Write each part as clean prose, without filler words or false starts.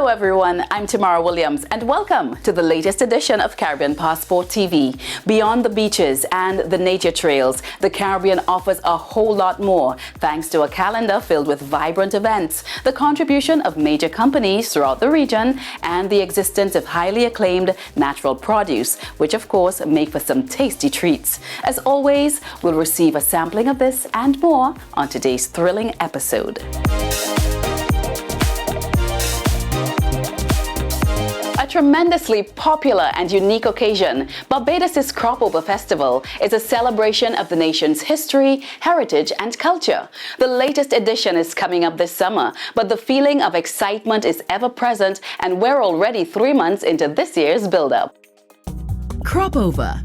everyone, I'm Tamara Williams and welcome to the latest edition of Caribbean Passport TV. Beyond the beaches and the nature trails, the Caribbean offers a whole lot more thanks to a calendar filled with vibrant events, the contribution of major companies throughout the region, and the existence of highly acclaimed natural produce, which of course make for some tasty treats. As always, we'll receive a sampling of this and more on today's thrilling episode. A tremendously popular and unique occasion, Barbados' Cropover Festival is a celebration of the nation's history, heritage, and culture. The latest edition is coming up this summer, but the feeling of excitement is ever present, and we're already 3 months into this year's build-up. Cropover.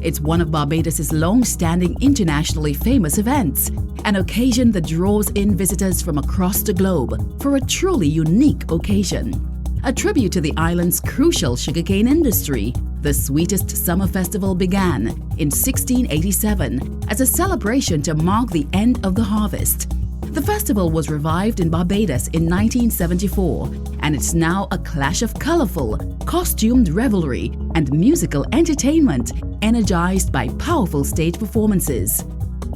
It's one of Barbados' long-standing internationally famous events, an occasion that draws in visitors from across the globe for a truly unique occasion. A tribute to the island's crucial sugarcane industry, the Sweetest Summer Festival began in 1687 as a celebration to mark the end of the harvest. The festival was revived in Barbados in 1974, and it's now a clash of colorful, costumed revelry and musical entertainment energized by powerful stage performances.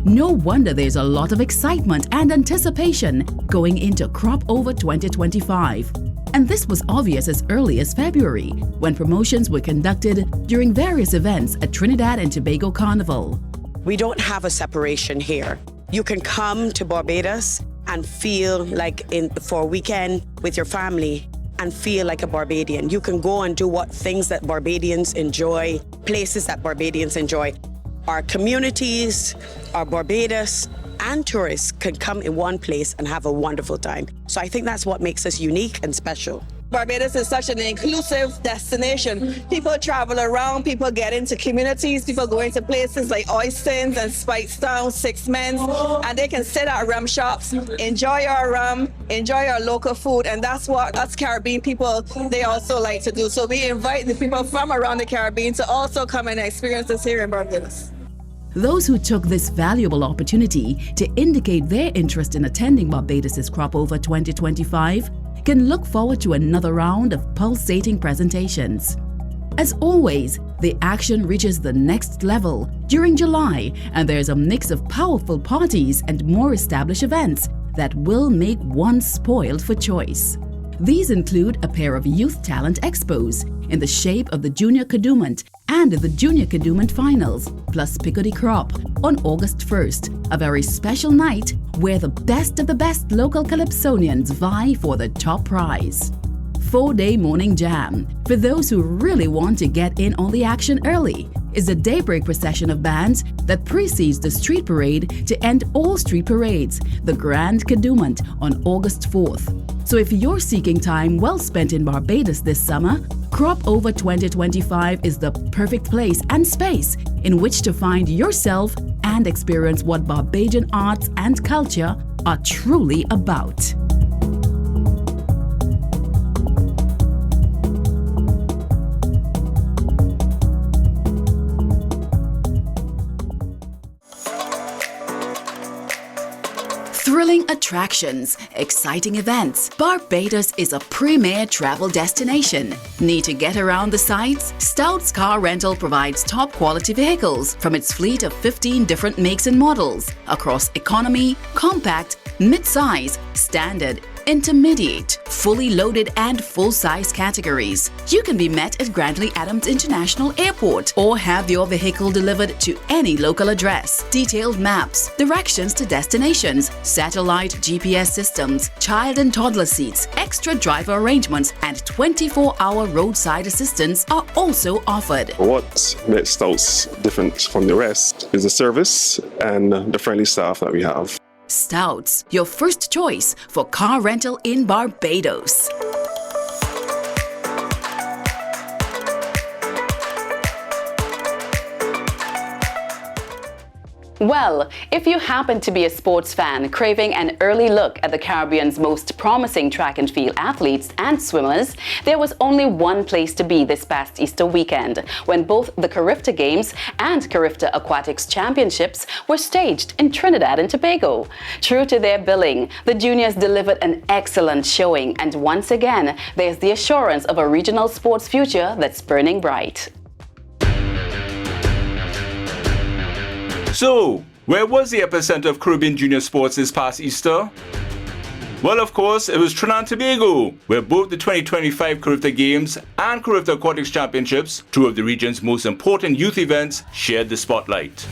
No wonder there's a lot of excitement and anticipation going into Cropover 2025. And this was obvious as early as February, when promotions were conducted during various events at Trinidad and Tobago Carnival. We don't have a separation here. You can come to Barbados and feel like for a weekend with your family and feel like a Barbadian. You can go and do things that Barbadians enjoy, places that Barbadians enjoy. Our communities, our Barbados, and tourists can come in one place and have a wonderful time. So I think that's what makes us unique and special. Barbados is such an inclusive destination. People travel around, people get into communities, people go into places like Oystons and Spicestown, Six Men's, and they can sit at rum shops, enjoy our rum, enjoy our local food, and that's what us Caribbean people, they also like to do. So we invite the people from around the Caribbean to also come and experience this here in Barbados. Those who took this valuable opportunity to indicate their interest in attending Barbados' Cropover 2025 can look forward to another round of pulsating presentations. As always, the action reaches the next level during July, and there's a mix of powerful parties and more established events that will make one spoiled for choice. These include a pair of youth talent expos in the shape of the Junior Cadumant and the Junior Cadumant Finals, plus Pico de Crop on August 1st, a very special night where the best of the best local calypsonians vie for the top prize. 4-day morning jam, for those who really want to get in on the action early, is a daybreak procession of bands that precedes the street parade to end all street parades, the Grand Cadumant, on August 4th. So if you're seeking time well spent in Barbados this summer, Cropover 2025 is the perfect place and space in which to find yourself and experience what Barbadian arts and culture are truly about. Thrilling attractions, exciting events. Barbados is a premier travel destination. Need to get around the sights? Stout's Car Rental provides top quality vehicles from its fleet of 15 different makes and models across economy, compact, mid-size, standard, intermediate, fully loaded and full-size categories. You can be met at Grandly Adams International Airport or have your vehicle delivered to any local address. Detailed maps, directions to destinations, satellite GPS systems, child and toddler seats, extra driver arrangements, and 24-hour roadside assistance are also offered. What makes Stouts different from the rest is the service and the friendly staff that we have. Stouts, your first choice for car rental in Barbados. Well, if you happen to be a sports fan craving an early look at the Caribbean's most promising track and field athletes and swimmers, there was only one place to be this past Easter weekend when both the Carifta Games and Carifta Aquatics Championships were staged in Trinidad and Tobago. True to their billing, the juniors delivered an excellent showing, and once again, there's the assurance of a regional sports future that's burning bright. So, where was the epicenter of Caribbean junior sports this past Easter? Well, of course, it was Trinidad and Tobago, where both the 2025 Carifta Games and Carifta Aquatics Championships, two of the region's most important youth events, shared the spotlight.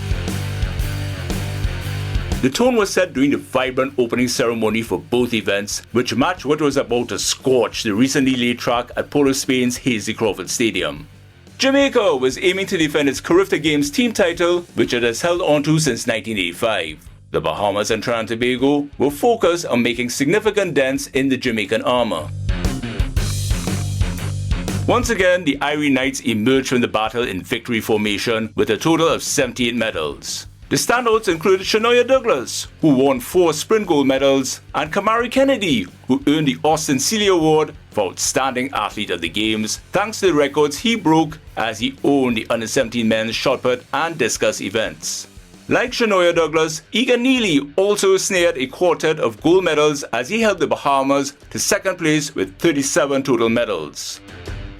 The tone was set during the vibrant opening ceremony for both events, which matched what was about to scorch the recently laid track at Port of Spain's Hasely Crawford Stadium. Jamaica was aiming to defend its Carifta Games team title, which it has held onto since 1985. The Bahamas and Trinidad and Tobago were focused on making significant dents in the Jamaican armour. Once again, the Irie Knights emerged from the battle in victory formation with a total of 78 medals. The standouts included Shanoya Douglas, who won 4 sprint gold medals, and Kamari Kennedy, who earned the Austin Seeley Award for Outstanding Athlete of the Games, thanks to the records he broke as he owned the Under-17 men's shot put and discus events. Like Shanoya Douglas, Egan Neely also snared a quartet of gold medals as he helped the Bahamas to second place with 37 total medals.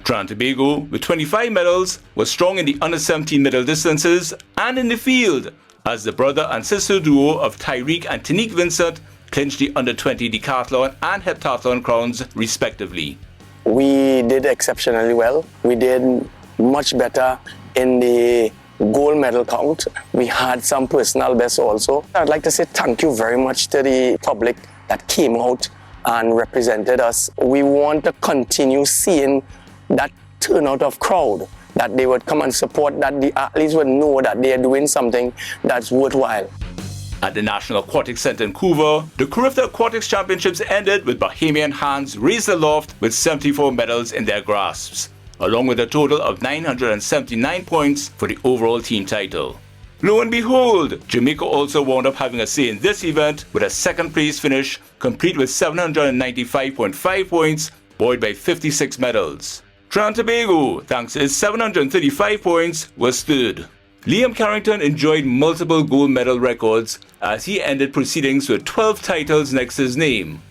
Trinidad and Tobago, with 25 medals, was strong in the Under-17 middle distances and in the field, as the brother and sister duo of Tyreek and Tanique Vincent clinched the Under-20 decathlon and heptathlon crowns respectively. We did exceptionally well. We did much better in the gold medal count. We had some personal bests also. I'd like to say thank you very much to the public that came out and represented us. We want to continue seeing that turnout of crowd, that they would come and support, that the athletes would know that they are doing something that's worthwhile. At the National Aquatics Centre in Couva, the Carifta Aquatics Championships ended with Bahamian hands raised aloft with 74 medals in their grasps, along with a total of 979 points for the overall team title. Lo and behold, Jamaica also wound up having a say in this event with a second place finish, complete with 795.5 points, buoyed by 56 medals. Trinidad and Tobago, thanks to its 735 points, was third. Liam Carrington enjoyed multiple gold medal records as he ended proceedings with 12 titles next to his name.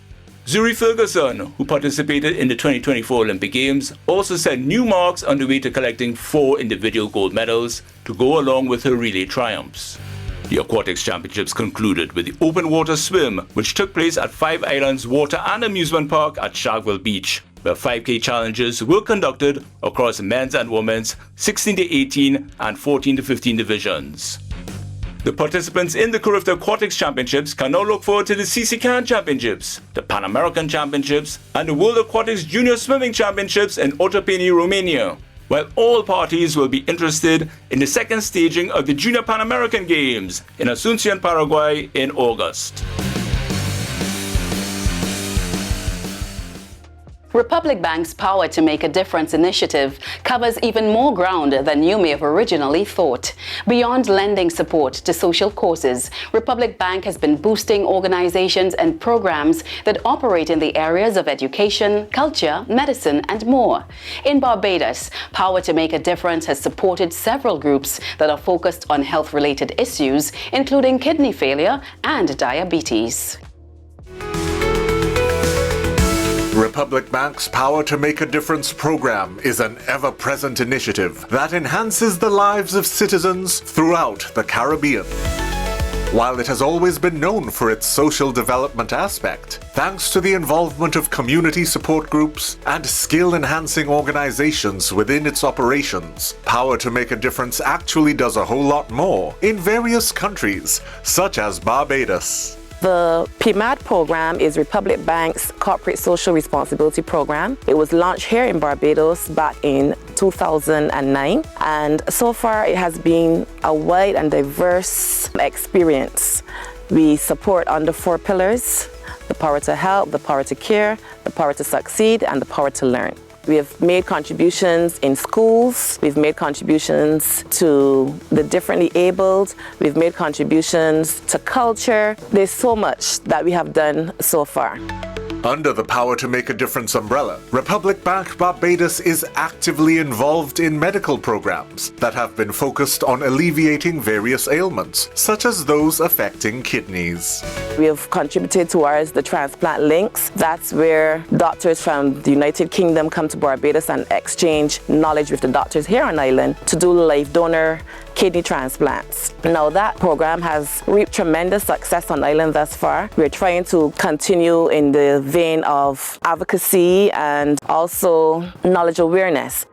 Zuri Ferguson, who participated in the 2024 Olympic Games, also set new marks on the way to collecting 4 individual gold medals to go along with her relay triumphs. The Aquatics Championships concluded with the open water swim, which took place at Five Islands Water and Amusement Park at Sharkville Beach, where 5K challenges were conducted across men's and women's 16 to 18 and 14 to 15 divisions. The participants in the Carifta Aquatics Championships can now look forward to the CC Championships, the Pan American Championships, and the World Aquatics Junior Swimming Championships in Otopeni, Romania, while all parties will be interested in the second staging of the Junior Pan American Games in Asunción, Paraguay in August. Republic Bank's Power to Make a Difference initiative covers even more ground than you may have originally thought. Beyond lending support to social causes, Republic Bank has been boosting organizations and programs that operate in the areas of education, culture, medicine, and more. In Barbados, Power to Make a Difference has supported several groups that are focused on health-related issues, including kidney failure and diabetes. Republic Bank's Power to Make a Difference program is an ever-present initiative that enhances the lives of citizens throughout the Caribbean. While it has always been known for its social development aspect, thanks to the involvement of community support groups and skill-enhancing organizations within its operations, Power to Make a Difference actually does a whole lot more in various countries, such as Barbados. The PMAD program is Republic Bank's Corporate Social Responsibility Program. It was launched here in Barbados back in 2009, and so far it has been a wide and diverse experience. We support under 4 pillars: the power to help, the power to care, the power to succeed, and the power to learn. We have made contributions in schools, we've made contributions to the differently abled, we've made contributions to culture. There's so much that we have done so far. Under the Power to Make a Difference umbrella, Republic Bank Barbados is actively involved in medical programs that have been focused on alleviating various ailments, such as those affecting kidneys. We have contributed towards the transplant links. That's where doctors from the United Kingdom come to Barbados and exchange knowledge with the doctors here on island to do live donor kidney transplants. Now that program has reaped tremendous success on island thus far. We're trying to continue in the vein of advocacy and also knowledge awareness.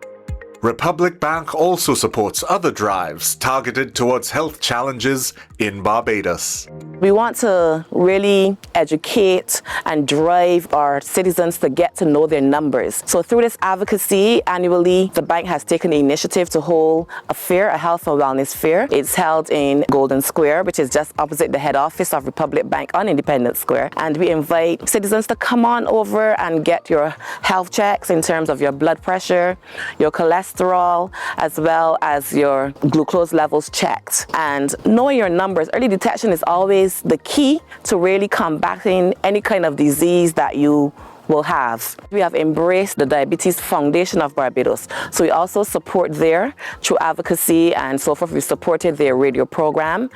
Republic Bank also supports other drives targeted towards health challenges in Barbados. We want to really educate and drive our citizens to get to know their numbers. So through this advocacy, annually, the bank has taken the initiative to hold a fair, a health and wellness fair. It's held in Golden Square, which is just opposite the head office of Republic Bank on Independence Square. And we invite citizens to come on over and get your health checks in terms of your blood pressure, your cholesterol, as well as your glucose levels checked. And knowing your numbers, early detection is always the key to really combating any kind of disease that you will have. We have embraced the Diabetes Foundation of Barbados. So we also support there through advocacy and so forth. We've supported their radio program.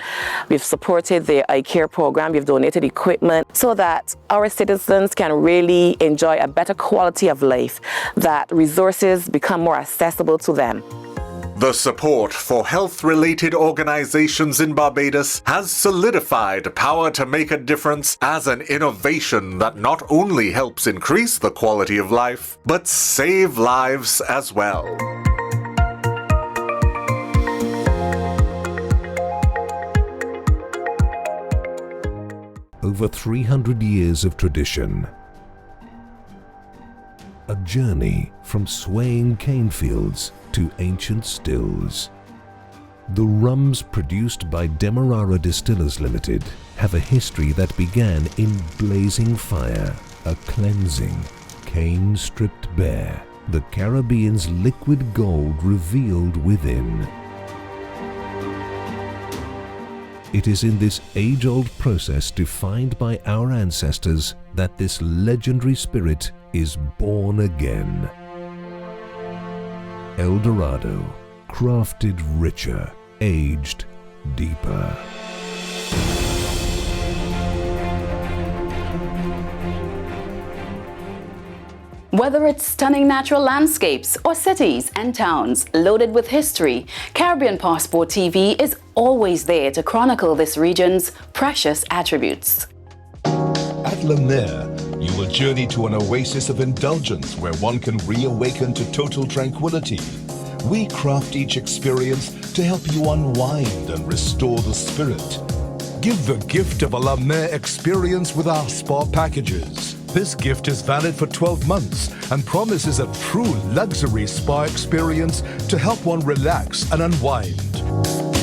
We've supported their eye care program. We've donated equipment so that our citizens can really enjoy a better quality of life, that resources become more accessible to them. The support for health-related organizations in Barbados has solidified Power to Make a Difference as an innovation that not only helps increase the quality of life, but save lives as well. Over 300 years of tradition. A journey from swaying cane fields to ancient stills. The rums produced by Demerara Distillers Limited have a history that began in blazing fire, a cleansing, cane stripped bare, the Caribbean's liquid gold revealed within. It is in this age-old process defined by our ancestors that this legendary spirit is born again. El Dorado, crafted richer, aged deeper. Whether it's stunning natural landscapes or cities and towns loaded with history, Caribbean Passport TV is always there to chronicle this region's precious attributes. At La Mer, you will journey to an oasis of indulgence where one can reawaken to total tranquility. We craft each experience to help you unwind and restore the spirit. Give the gift of a La Mer experience with our spa packages. This gift is valid for 12 months and promises a true luxury spa experience to help one relax and unwind.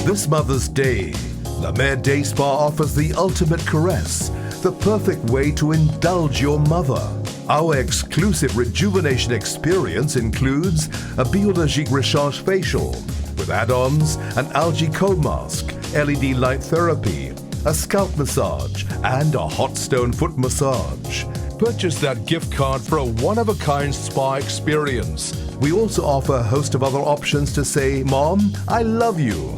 This Mother's Day, La Mer Day Spa offers the ultimate caress, the perfect way to indulge your mother. Our exclusive rejuvenation experience includes a biologique recharge facial with add-ons, an algae cold mask, LED light therapy, a scalp massage, and a hot stone foot massage. Purchase that gift card for a one-of-a-kind spa experience. We also offer a host of other options to say, Mom, I love you.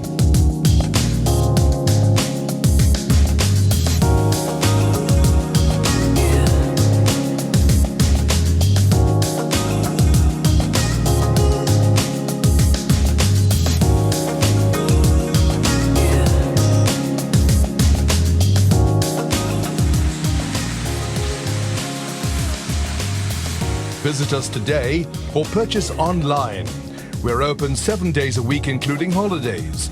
Visit us today or purchase online. We're open 7 days a week, including holidays.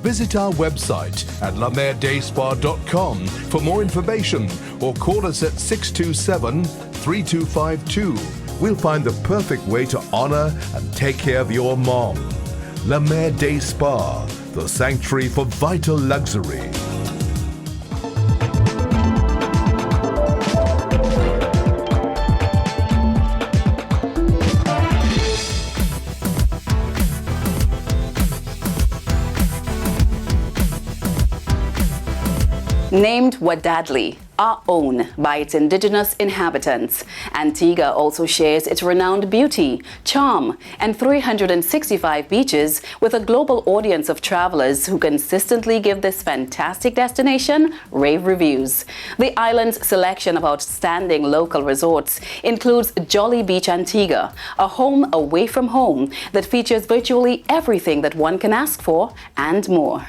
Visit our website at lamerdayspa.com for more information or call us at 627-3252. We'll find the perfect way to honor and take care of your mom. La Mer Day Spa, the sanctuary for vital luxury. Named Wadadli, are owned by its indigenous inhabitants. Antigua also shares its renowned beauty, charm, and 365 beaches with a global audience of travelers who consistently give this fantastic destination rave reviews. The island's selection of outstanding local resorts includes Jolly Beach Antigua, a home away from home that features virtually everything that one can ask for and more.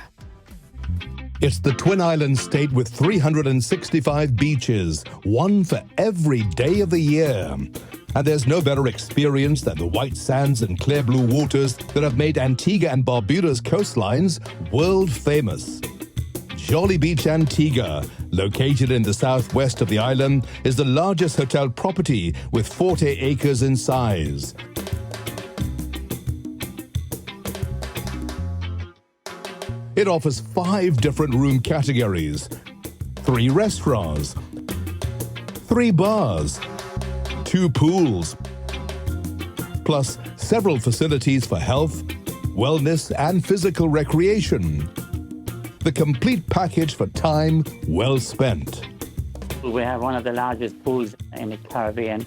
It's the Twin Islands state with 365 beaches, one for every day of the year. And there's no better experience than the white sands and clear blue waters that have made Antigua and Barbuda's coastlines world famous. Jolly Beach Antigua, located in the southwest of the island, is the largest hotel property with 40 acres in size. It offers 5 different room categories, 3 restaurants, 3 bars, 2 pools, plus several facilities for health, wellness, and physical recreation. The complete package for time well spent. We have one of the largest pools in the Caribbean.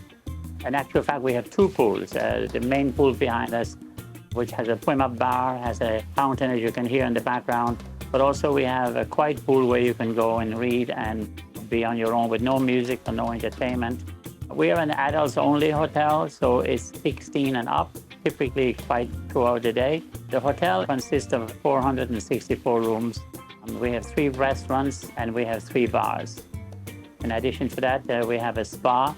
In actual fact, we have 2 pools. The main pool behind us, which has a swim-up bar, has a fountain, as you can hear in the background. But also we have a quiet pool where you can go and read and be on your own with no music or no entertainment. We are an adults-only hotel, so it's 16 and up, typically quite throughout the day. The hotel consists of 464 rooms. We have 3 restaurants and we have 3 bars. In addition to that, we have a spa,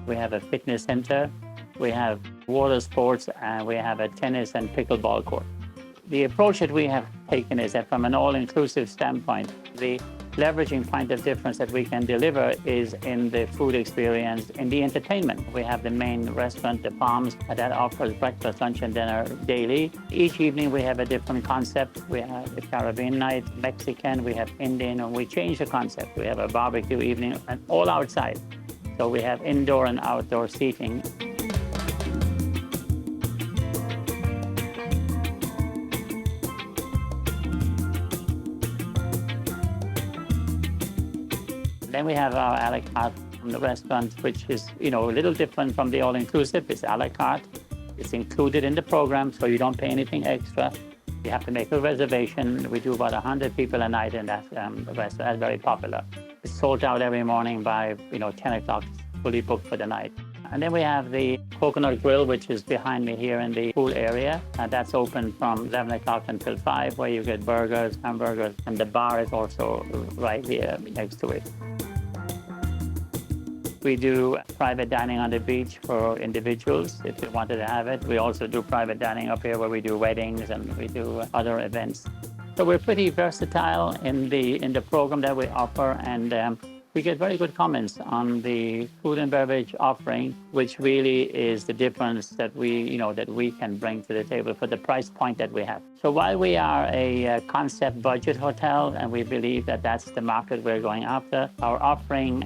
we have a fitness center, we have water sports, and we have a tennis and pickleball court. The approach that we have taken is that from an all-inclusive standpoint, the leveraging point of difference that we can deliver is in the food experience, in the entertainment. We have the main restaurant, the Palms, that offers breakfast, lunch, and dinner daily. Each evening we have a different concept. We have the Caribbean night, Mexican, we have Indian, and we change the concept. We have a barbecue evening, and all outside. So we have indoor and outdoor seating. Then we have our a la carte from the restaurant, which is, a little different from the all-inclusive. It's a la carte. It's included in the program, so you don't pay anything extra. You have to make a reservation. We do about 100 people a night in that restaurant. That's very popular. It's sold out every morning by, 10 o'clock, fully booked for the night. And then we have the Coconut Grill, which is behind me here in the pool area. That's open from 11 o'clock until 5, where you get burgers, hamburgers, and the bar is also right here next to it. We do private dining on the beach for individuals if you wanted to have it. We also do private dining up here where we do weddings and we do other events. So we're pretty versatile in the program that we offer, and we get very good comments on the food and beverage offering, which really is the difference that we can bring to the table for the price point that we have. So while we are a concept budget hotel, and we believe that that's the market we're going after, our offering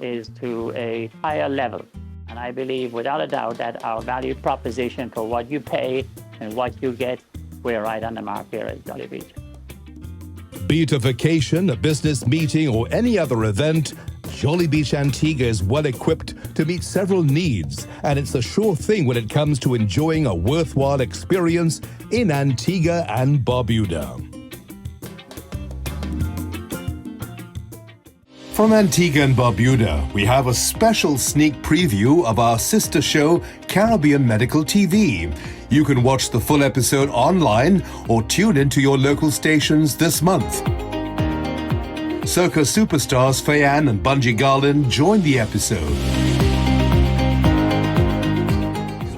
is to a higher level. And I believe without a doubt that our value proposition for what you pay and what you get, we're right on the mark here at Jolly Beach. Be it a vacation, a business meeting, or any other event, Jolly Beach Antigua is well equipped to meet several needs, and it's a sure thing when it comes to enjoying a worthwhile experience in Antigua and Barbuda. From Antigua and Barbuda, we have a special sneak preview of our sister show, Caribbean Medical TV. You can watch the full episode online or tune into your local stations this month. Circa superstars Fayan and Bungie Garland joined the episode.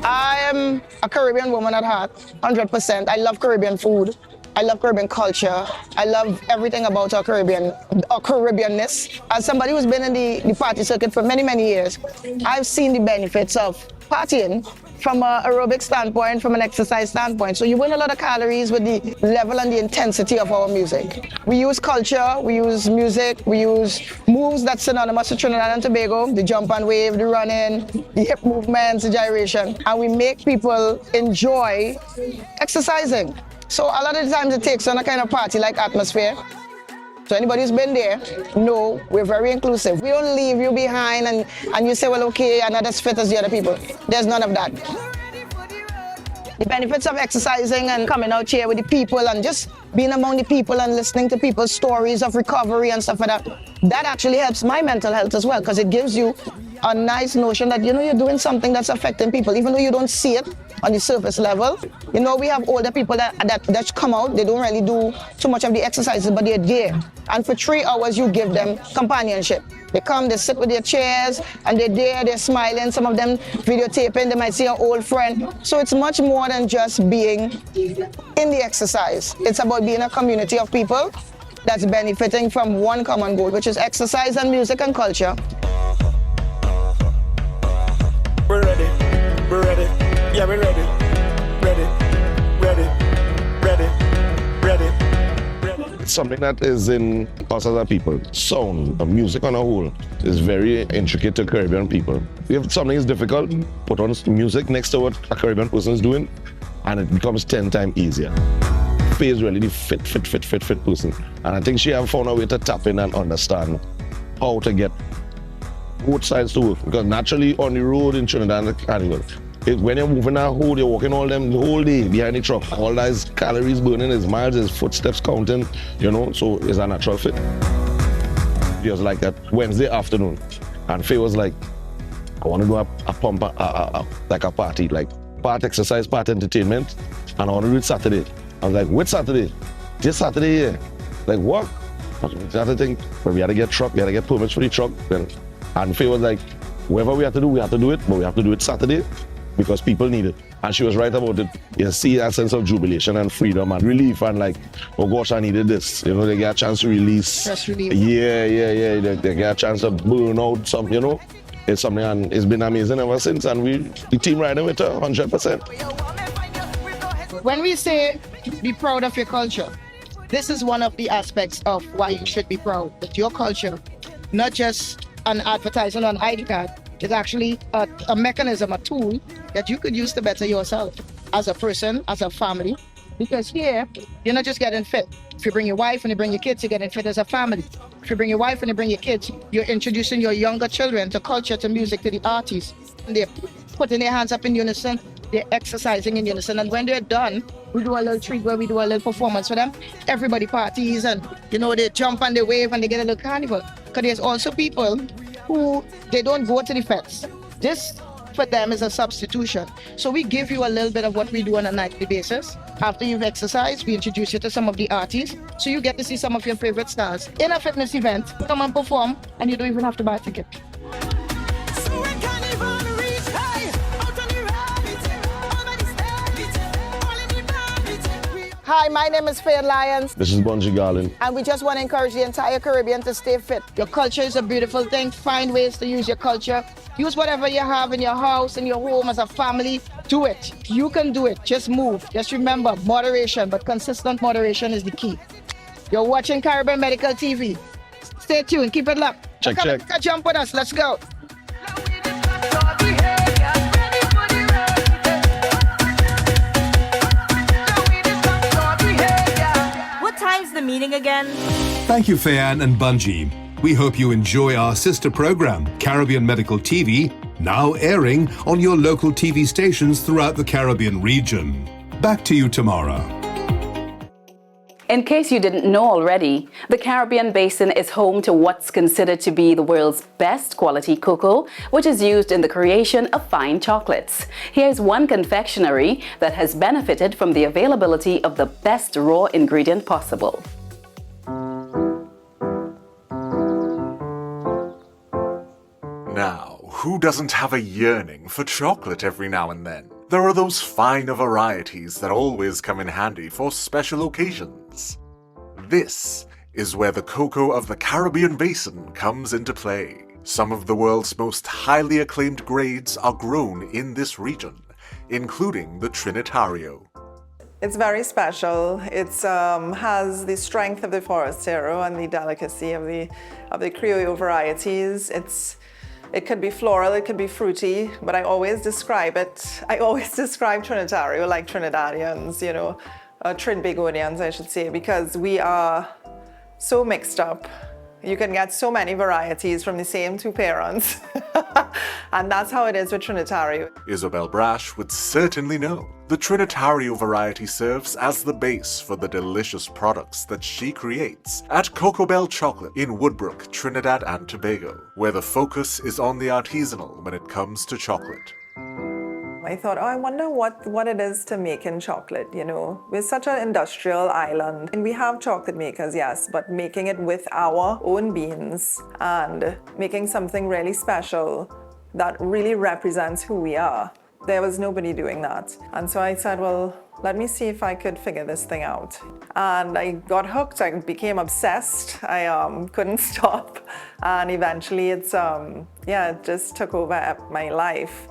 I am a Caribbean woman at heart, 100%. I love Caribbean food. I love Caribbean culture. I love everything about our Caribbeanness. As somebody who's been in the party circuit for many, many years, I've seen the benefits of partying from an aerobic standpoint, from an exercise standpoint. So you burn a lot of calories with the level and the intensity of our music. We use culture, we use music, we use moves that's synonymous to Trinidad and Tobago, the jump and wave, the running, the hip movements, the gyration, and we make people enjoy exercising. So a lot of the times it takes on a kind of party-like atmosphere. So anybody who's been there, know we're very inclusive. We don't leave you behind and you say, well, okay, I'm not as fit as the other people. There's none of that. The benefits of exercising and coming out here with the people and just being among the people and listening to people's stories of recovery and stuff like that, that actually helps my mental health as well, because it gives you a nice notion that, you know, you're doing something that's affecting people, even though you don't see it on the surface level. You know, we have older people that come out, they don't really do too much of the exercises, but they're there. And for 3 hours, you give them companionship. They come, they sit with their chairs, and they're there, they're smiling. Some of them videotaping, they might see an old friend. So it's much more than just being in the exercise. It's about being a community of people that's benefiting from one common goal, which is exercise and music and culture. We're ready, we're ready, yeah, we're ready, ready, ready, ready, ready. It's something that is in us as a people. Sound, music on a whole, is very intricate to Caribbean people. If something is difficult, put on music next to what a Caribbean person is doing, and it becomes 10 times easier. Faye is really the fit person. And I think she has found a way to tap in and understand how to get both sides to work. Because naturally on the road in Trinidad and Carnival, when you're moving that whole, you're walking all them the whole day behind the truck. All that is calories burning, is miles, is footsteps counting, you know, so it's a natural fit. It was like that Wednesday afternoon, and Faye was like, I want to go a pump, like a party, like part exercise, part entertainment, and I want to do it Saturday. I was like, which Saturday? This Saturday, yeah. Like, what? Saturday thing, but we had to get truck, we had to get permits for the truck. And Faye was like, whatever we have to do it, but we have to do it Saturday because people need it. And she was right about it. You see that sense of jubilation and freedom and relief and like, oh gosh, I needed this. You know, they get a chance to release. Stress relief. Yeah. They get a chance to burn out some, you know. It's something, and it's been amazing ever since. And the team riding with her 100%. When we say be proud of your culture, this is one of the aspects of why you should be proud. That your culture, not just an advertisement on ID card, is actually a mechanism, a tool that you could use to better yourself as a person, as a family. Because here, you're not just getting fit. If you bring your wife and you bring your kids, you're getting fit as a family. If you bring your wife and you bring your kids, you're introducing your younger children to culture, to music, to the artists. And they're putting their hands up in unison, they're exercising in unison. And when they're done, we do a little treat where we do a little performance for them. Everybody parties and, you know, they jump and they wave and they get a little carnival. Because there's also people who, they don't go to the fest. This, for them, is a substitution. So we give you a little bit of what we do on a nightly basis. After you've exercised, we introduce you to some of the artists. So you get to see some of your favorite stars in a fitness event. Come and perform, and you don't even have to buy a ticket. Hi, my name is Faye Lyons. This is Bungie Garland. And we just want to encourage the entire Caribbean to stay fit. Your culture is a beautiful thing. Find ways to use your culture. Use whatever you have in your house, in your home, as a family. Do it. You can do it. Just move. Just remember, moderation, but consistent moderation is the key. You're watching Caribbean Medical TV. Stay tuned. Keep it locked. Check. Jump with us. Let's go. Time's the meeting again? Thank you, Fayan and Bungie. We hope you enjoy our sister program, Caribbean Medical TV, now airing on your local TV stations throughout the Caribbean region. Back to you tomorrow. In case you didn't know already, the Caribbean Basin is home to what's considered to be the world's best quality cocoa, which is used in the creation of fine chocolates. Here's one confectionery that has benefited from the availability of the best raw ingredient possible. Now, who doesn't have a yearning for chocolate every now and then? There are those finer varieties that always come in handy for special occasions. This is where the cocoa of the Caribbean Basin comes into play. Some of the world's most highly acclaimed grades are grown in this region, including the Trinitario. It's very special. It has the strength of the Forastero and the delicacy of the Criollo varieties. It could be floral, it could be fruity, but I always describe Trinitario like Trinidadians, you know, Trinbagonians, I should say, because we are so mixed up. You can get so many varieties from the same two parents. And that's how it is with Trinitario. Isabel Brash would certainly know. The Trinitario variety serves as the base for the delicious products that she creates at Cocobel Chocolate in Woodbrook, Trinidad and Tobago, where the focus is on the artisanal when it comes to chocolate. I thought, I wonder what it is to make in chocolate, you know. We're such an industrial island, and we have chocolate makers, yes, but making it with our own beans and making something really special that really represents who we are. There was nobody doing that. And so I said, well, let me see if I could figure this thing out. And I got hooked, I became obsessed. I couldn't stop. And eventually it just took over my life.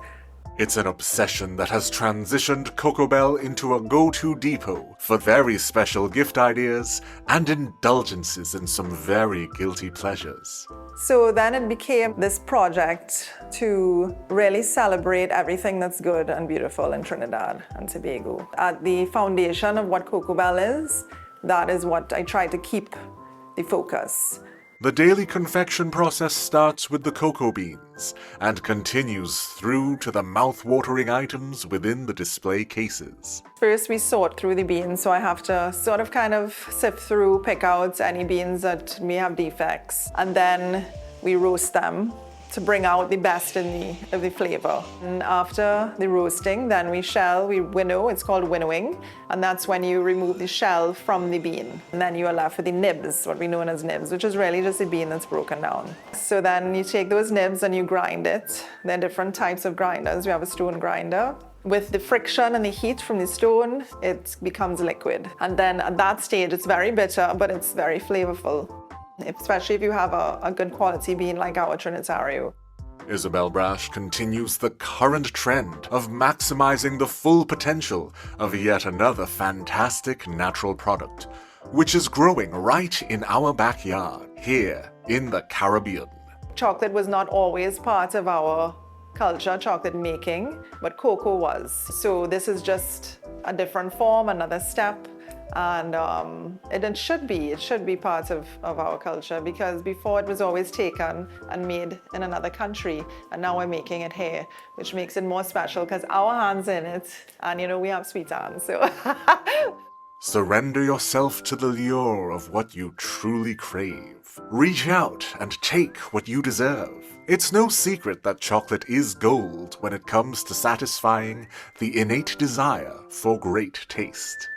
It's an obsession that has transitioned Cocobel into a go-to depot for very special gift ideas and indulgences in some very guilty pleasures. So then it became this project to really celebrate everything that's good and beautiful in Trinidad and Tobago. At the foundation of what Cocobel is, that is what I try to keep the focus. The daily confection process starts with the cocoa beans and continues through to the mouth-watering items within the display cases. First we sort through the beans, so I have to sort of kind of sift through, pick out any beans that may have defects, and then we roast them to bring out the best of the flavor. And after the roasting, then we winnow, it's called winnowing, and that's when you remove the shell from the bean. And then you are left with the nibs, what we know as nibs, which is really just the bean that's broken down. So then you take those nibs and you grind it. There are different types of grinders. We have a stone grinder. With the friction and the heat from the stone, it becomes liquid. And then at that stage, it's very bitter, but it's very flavorful, especially if you have a good quality bean like our Trinitario. Isabel Brash continues the current trend of maximizing the full potential of yet another fantastic natural product, which is growing right in our backyard, here in the Caribbean. Chocolate was not always part of our culture, chocolate making, but cocoa was. So this is just a different form, another step. And it should be part of our culture, because before it was always taken and made in another country, and now we're making it here, which makes it more special because our hands in it, and you know, we have sweet hands, so. Surrender yourself to the lure of what you truly crave. Reach out and take what you deserve. It's no secret that chocolate is gold when it comes to satisfying the innate desire for great taste.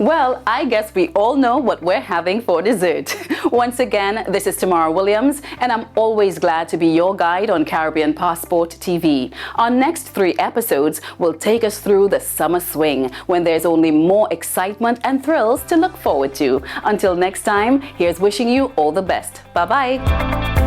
Well, I guess we all know what we're having for dessert. Once again, this is Tamara Williams, and I'm always glad to be your guide on Caribbean Passport TV. Our next 3 episodes will take us through the summer swing, when there's only more excitement and thrills to look forward to. Until next time, here's wishing you all the best. Bye-bye.